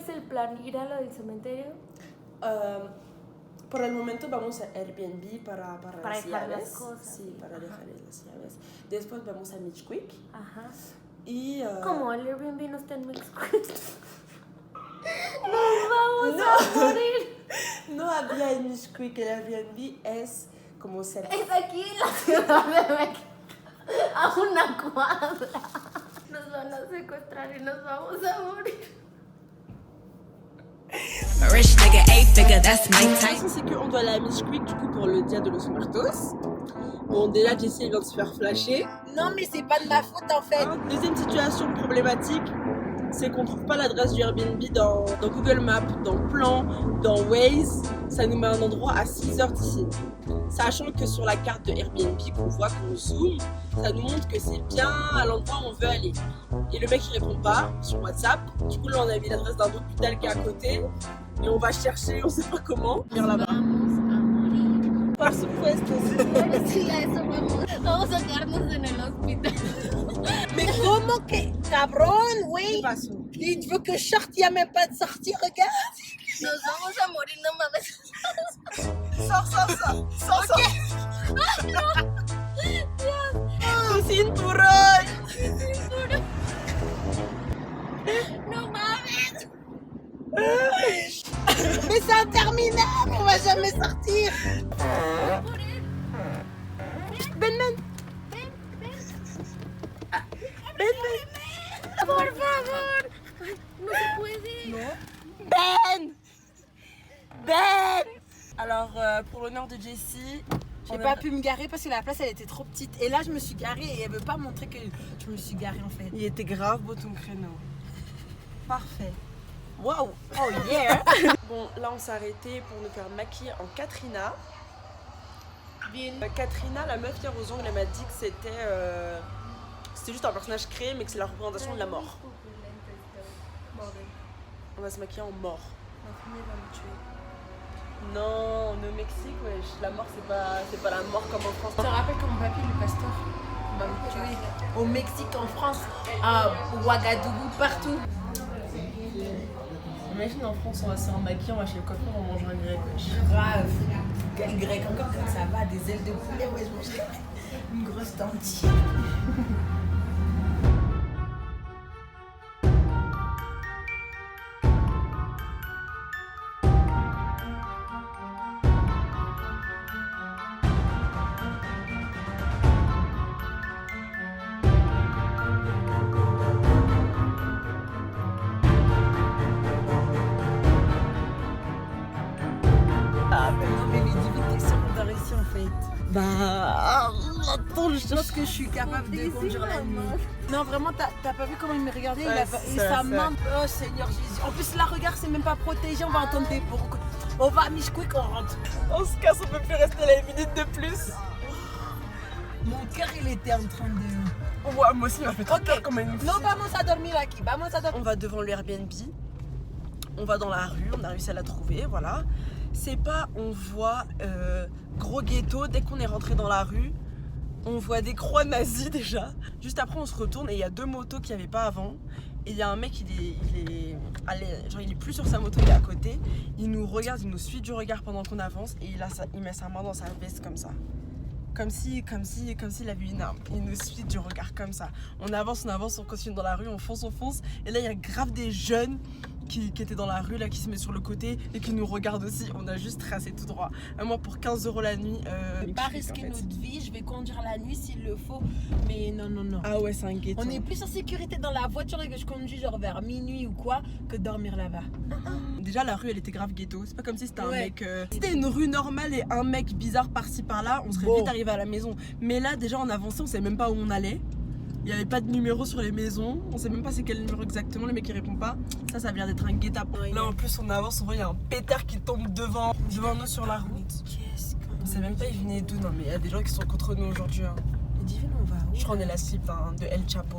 es el plan? ¿Ir a lo del cementerio? Por el momento vamos a Airbnb para las dejar llaves. las cosas. Sí, para dejar las llaves. Después vamos a Mixquick. Ajá. Y... ¿Cómo? ¿El Airbnb no está en Mixquick? ¡Nos vamos a morir! No había en Mixquick, el Airbnb es como cerca. Es aquí en la Ciudad de México. A una cuadra. Nos van a secuestrar y nos vamos a morir. Rich nigga, 8-figure, that's my La type. chose, c'est qu'on doit aller à Mixquick du coup pour le Dia de los Muertos. Bon, déjà, Jessie vient de se faire flasher. Non, mais c'est pas de ma faute en fait. Deuxième situation problématique, c'est qu'on trouve pas l'adresse du Airbnb dans Google Maps, dans Plan, dans Waze. Ça nous met un endroit à 6 heures d'ici. Sachant que sur la carte de Airbnb qu'on voit, qu'on zoome, ça nous montre que c'est bien à l'endroit où on veut aller. Et le mec il répond pas sur WhatsApp. Du coup là on a mis l'adresse d'un hôpital qui est à côté. Et on va chercher, on sait pas comment, vers là-bas. Por supuesto. Sí, a eso vamos. Vamos a quedarnos en el hospital. Mais comment que. Cabron, oui. Paso. Tu veux que je sorte, il n'y a même pas de sortie, regarde. Nos vamos a morir, no mames. Sors. Tu cinturón. No mames. Mais c'est interminable, on va jamais sortir. Ven. Por favor. Ay, no se puede. Ben. Alors pour l'honneur de Jessie, J'ai pas pu me garer parce que la place elle était trop petite. Et là je me suis garée et elle veut pas montrer que je me suis garée en fait. il était grave beau ton créneau. Parfait. Waouh. Oh yeah. Bon, là on s'est arrêté pour nous faire maquiller en Katrina. Bien. Katrina, la meuf hier aux ongles, elle m'a dit que c'était juste un personnage créé mais que c'est la représentation de la mort. On va se maquiller en mort. Ma famille va me tuer. Non, on est au Mexique, wesh. La mort c'est pas la mort comme en France. Je te rappelle que mon papy le pasteur va me tuer. Au Mexique, en France, à Ouagadougou, partout. Imagine en France, on va se faire maquiller, on va chez le coiffeur, on mange un grec, wesh. Grave. Quel grec encore comme ça va, des ailes de poulet, ouais, je mange une grosse tortille. Non mais les divinités secondaires ici en fait. Bah, attends, Je pense que je suis capable de conduire la nuit. Non vraiment, t'as pas vu comment il me regardait, Ouais, et ça, sa ça. main. Oh Seigneur Jésus. En plus là regarde, c'est même pas protégé, on va entendre des bruits. On va à Mixquick, on rentre. on se casse, on peut plus rester là une minute de plus. Mon cœur il était en train de... Ouais, moi aussi, il m'a fait trop Ok. peur comme une fille. Non, vamos a dormir aquí, vamos a dormir. On va devant le Airbnb, on va dans la rue, on a réussi à la trouver, voilà. C'est pas, on voit gros ghetto, dès qu'on est rentré dans la rue, on voit des croix nazies déjà. Juste après, on se retourne et il y a 2 motos qu'il n'y avait pas avant. Et il y a un mec, il est plus sur sa moto, il est à côté. Il nous regarde, il nous suit du regard pendant qu'on avance et il met sa main dans sa veste comme ça. Comme s'il avait une arme. Il nous suit du regard comme ça. On avance, on continue dans la rue, on fonce. Et là, il y a grave des jeunes qui étaient dans la rue, là, qui se mettent sur le côté et qui nous regardent aussi. On a juste tracé tout droit. Moi, pour 15 € la nuit. Je vais pas risquer notre vie, je vais conduire la nuit s'il le faut. Mais non. Ah ouais, c'est un ghetto. On est plus en sécurité dans la voiture et que je conduis genre vers minuit ou quoi que dormir là-bas. Déjà, la rue, elle était grave ghetto. C'est pas comme si c'était un Ouais. mec. Si c'était une rue normale et un mec bizarre par-ci par-là, on serait vite arrivé à la maison. Mais là, déjà, en avançant, on savait même pas où on allait. Il n'y avait pas de numéro sur les maisons. On sait même pas c'est quel numéro exactement. Le mec, il répond pas. Ça vient d'être un guet-apens. Là, en plus, on avance, on voit, il y a un pétard qui tombe devant nous sur la route. On sait même pas, il venait d'où. Non, mais il y a des gens qui sont contre nous aujourd'hui. Hein. Mais divine, on va où? Je crois qu'on est la slip de El Chapo.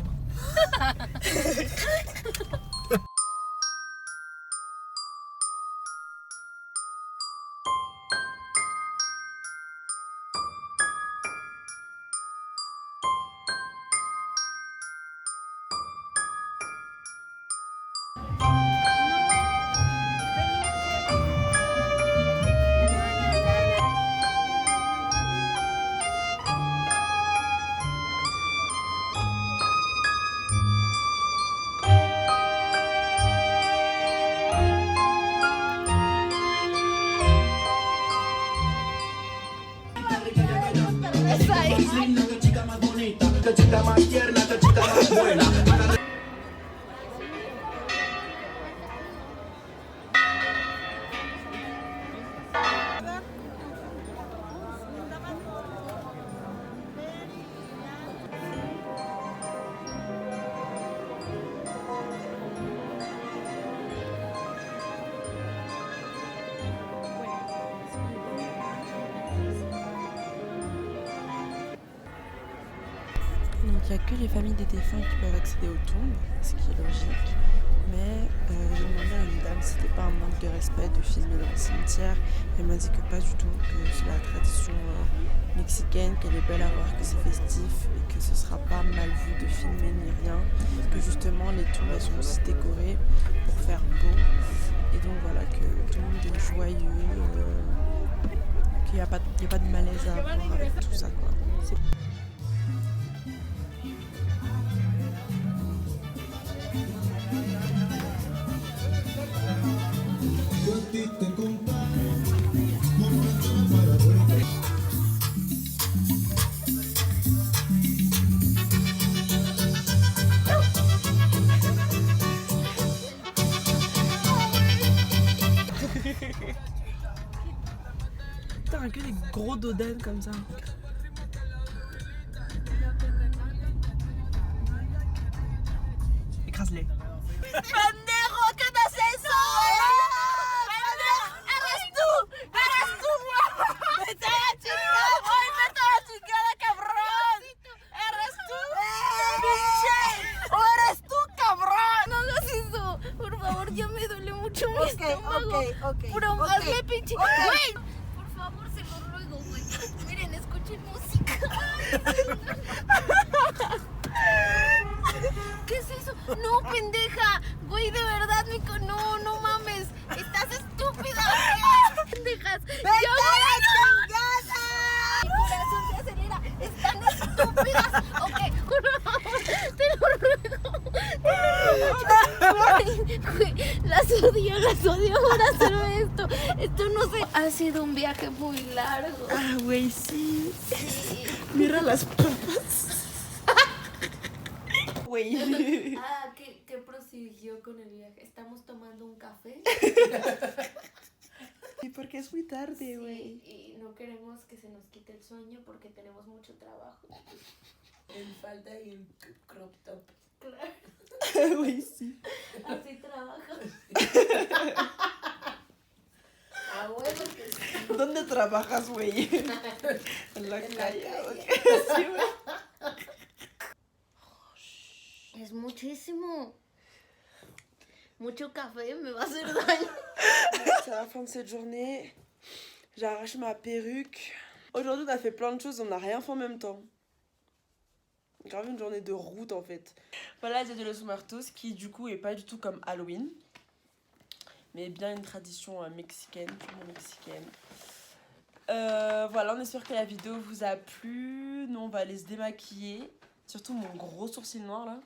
il n'y a que les familles des défunts qui peuvent accéder aux tombes, ce qui est logique. Mais j'ai demandé à une dame si c'était pas un manque de respect de filmer dans le cimetière. Elle m'a dit que pas du tout, que c'est la tradition mexicaine, qu'elle est belle à voir, que c'est festif et que ce sera pas mal vu de filmer ni rien. Que justement les tombes elles sont aussi décorées pour faire beau. Et donc voilà, que tout le monde est joyeux, qu'il n'y a pas de malaise à avoir avec tout ça quoi. Putain, que des gros dodanes comme ça. Écrase-les. Pendejo, que t'as eso? ¡Eres tú! ¡Vete a la chingada! ¡Ay, vete a la chingada, cabrón! ¡Eres tú! ¡Pinche! ¡O eres tú, cabrón! No hagas eso, por favor, ya me duele mucho mi estómago. ok. Pero hazme pinche. Güey, por favor, se lo ruego, güey. Miren, escuchen música. ¿Qué es eso? No, pendeja. Güey, de verdad, Mico, no mames. Estás estúpida. Pendejas. ¡Vete a la chingada! Mi corazón se acelera. Están estúpidas. Ok, por favor, te lo ruego. Güey, las odio por hacer esto. Esto no sé. Ha sido un viaje muy largo. Ah, güey, sí. Sí. Mira las papas. Güey. Ah, ¿qué prosiguió con el viaje? Estamos tomando un café. Y porque es muy tarde, güey. Sí, y no queremos que se nos quite el sueño porque tenemos mucho trabajo. En falda y en crop top. Claro, Güey, sí. así trabajo. Ah, bueno, que sí. ¿Dónde trabajas, güey? En la calle. Ok. Sí, güey. Es muchísimo. Mucho café me va a hacer daño. C'est la fin de cette journée. J'ai arraché ma perruque. Aujourd'hui, on a fait plein de choses, on n'a rien fait en même temps. Grave une journée de route en fait. Voilà, Dia de los Muertos qui du coup est pas du tout comme Halloween, mais bien une tradition mexicaine, purement mexicaine. Voilà, on espère que la vidéo vous a plu. Nous on va aller se démaquiller. Surtout mon gros sourcil noir là.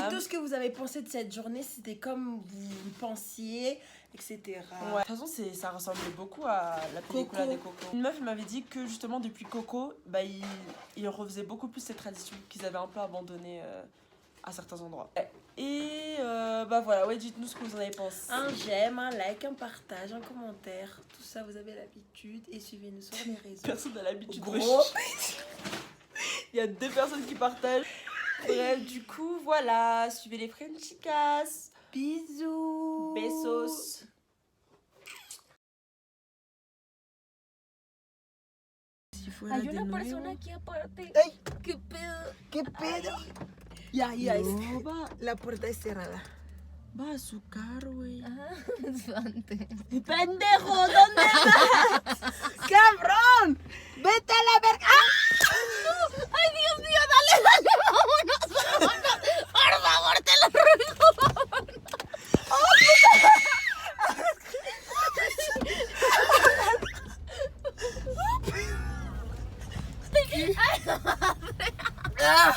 Tout ce que vous avez pensé de cette journée, c'était comme vous pensiez, etc. Ouais. De toute façon, ça ressemblait beaucoup à la película de Coco. Une meuf m'avait dit que justement depuis Coco, bah, ils refaisaient beaucoup plus ces traditions qu'ils avaient un peu abandonnées à certains endroits. Et bah voilà, ouais, dites-nous ce que vous en avez pensé. Un j'aime, un like, un partage, un commentaire, tout ça vous avez l'habitude et suivez-nous sur les réseaux. Personne n'a l'habitude de... Gros. Il y a 2 personnes qui partagent. Bref, du coup, voilà, suivez les Frenchicas. Bisous. Besos. Hay una persona aquí aparte. Ay. ¿Qué pedo? ¿Qué pedo? Ya, No, va, la puerta es cerrada. va a su carro, güey. Espante. ¡Pendejo! ¿Dónde vas? ¡Cabrón! ¡Vete a la verga! ¡Ay, Dios mío! ¡Dale! ¡Vámonos! ¡Por favor, te lo ruego! ¡Ah!